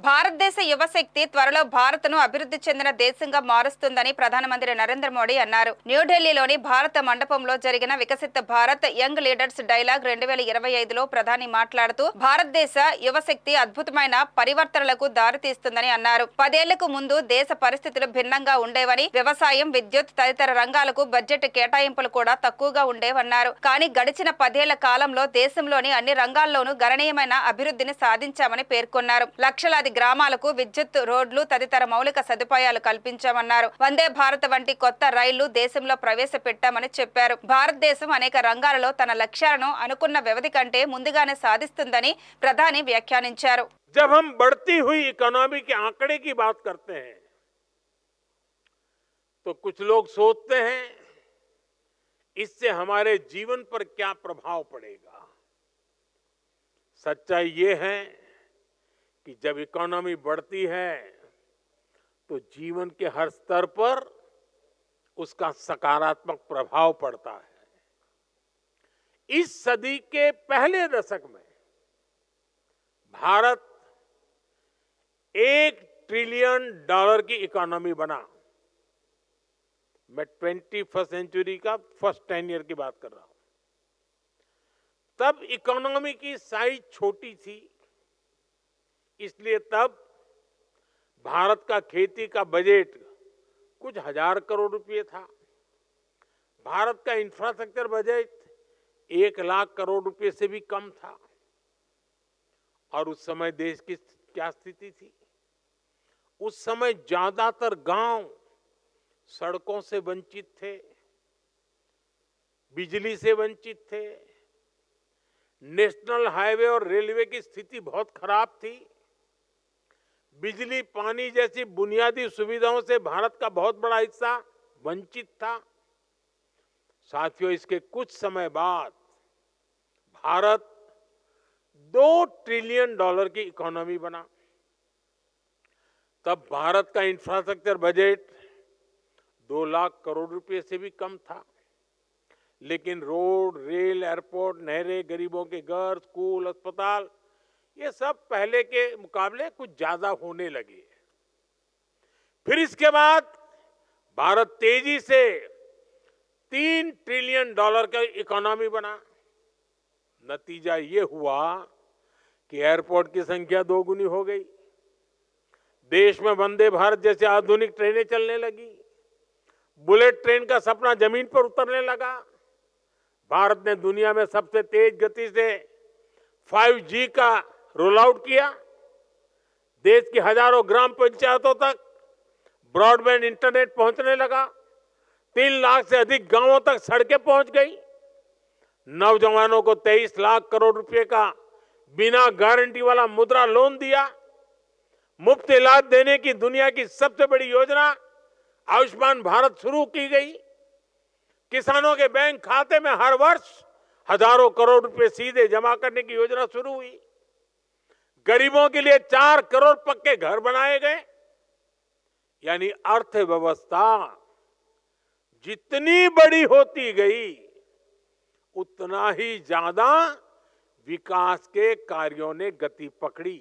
భారతదేశ యువశక్తి త్వరలో భారత్ను అభివృద్ధి చెందిన దేశంగా మారుస్తుందని ప్రధానమంత్రి నరేంద్ర మోడీ అన్నారు. న్యూఢిల్లీలోని భారత మండపంలో జరిగిన వికసిత భారత్ యంగ్ లీడర్స్ డైలాగ్ 2025లో ప్రధాని మాట్లాడుతూ భారతదేశ యువశక్తి అద్భుతమైన పరివర్తనలకు దారితీస్తుందని అన్నారు. 10 ఏళ్లకు ముందు దేశ పరిస్థితులు భిన్నంగా ఉండేవని, వ్యవసాయం, విద్యుత్ తదితర రంగాలకు బడ్జెట్ కేటాయింపులు కూడా తక్కువగా ఉండేవన్నారు. కానీ గడిచిన 10 ఏళ్ల కాలంలో దేశంలోని అన్ని రంగాల్లోనూ గణనీయమైన అభివృద్ధిని సాధించామని పేర్కొన్నారు. లక్షలాది గ్రామాలకు విద్యుత్, రోడ్లు తదితర మౌలిక సదుపాయాలు కల్పించామన్నారు. వందే భారత్ వంటి కొత్త రైళ్లు దేశంలో ప్రవేశపెట్టామని చెప్పారు. భారతదేశం అనేక రంగాలలో తన లక్ష్యాలను అనుకున్న వ్యవధి కంటే ముందుగానే సాధిస్తుందని ప్రధాని వ్యాఖ్యానించారు. जब हम बढ़ती हुई इकोनॉमी के आंकड़े की बात करते हैं तो कुछ लोग सोचते हैं इससे हमारे जीवन पर क्या प्रभाव पड़ेगा। सच्चाई ये है कि जब इकोनॉमी बढ़ती है तो जीवन के हर स्तर पर उसका सकारात्मक प्रभाव पड़ता है। इस सदी के पहले दशक में भारत $1 ट्रिलियन की इकोनॉमी बना। मैं 21st सेंचुरी का फर्स्ट 10 ईयर की बात कर रहा हूं। तब इकोनॉमी की साइज छोटी थी, इसलिए तब भारत का खेती का बजट कुछ हजार करोड़ रुपए था। भारत का इंफ्रास्ट्रक्चर बजट 1 लाख करोड़ रुपए से भी कम था। और उस समय देश की क्या स्थिति थी? उस समय ज्यादातर गांव सड़कों से वंचित थे, बिजली से वंचित थे, नेशनल हाईवे और रेलवे की स्थिति बहुत खराब थी। बिजली, पानी जैसी बुनियादी सुविधाओं से भारत का बहुत बड़ा हिस्सा वंचित था। साथियों, इसके कुछ समय बाद भारत $2 ट्रिलियन की इकोनॉमी बना। तब भारत का इंफ्रास्ट्रक्चर बजट 2 लाख करोड़ रुपए से भी कम था। लेकिन रोड, रेल, एयरपोर्ट, नहरें, गरीबों के घर, स्कूल, अस्पताल, ये सब पहले के मुकाबले कुछ ज्यादा होने लगे। फिर इसके बाद भारत तेजी से $3 ट्रिलियन का इकोनॉमी बना। नतीजा ये हुआ कि एयरपोर्ट की संख्या 2 गुनी हो गई। देश में वंदे भारत जैसे आधुनिक ट्रेनें चलने लगी। बुलेट ट्रेन का सपना जमीन पर उतरने लगा। भारत ने दुनिया में सबसे तेज गति से 5G का रोल आउट किया। देश की हजारों ग्राम पंचायतों तक ब्रॉडबैंड इंटरनेट पहुंचने लगा। 3 लाख से अधिक गांवों तक सड़कें पहुंच गई। नौजवानों को 23 लाख करोड़ रुपए का बिना गारंटी वाला मुद्रा लोन दिया। मुफ्त इलाज देने की दुनिया की सबसे बड़ी योजना आयुष्मान भारत शुरू की गई। किसानों के बैंक खाते में हर वर्ष हजारों करोड़ रुपए सीधे जमा करने की योजना शुरू हुई। गरीबों के लिए 4 करोड़ पक्के घर बनाए गए। यानी अर्थव्यवस्था जितनी बड़ी होती गई उतना ही ज्यादा विकास के कार्यों ने गति पकड़ी।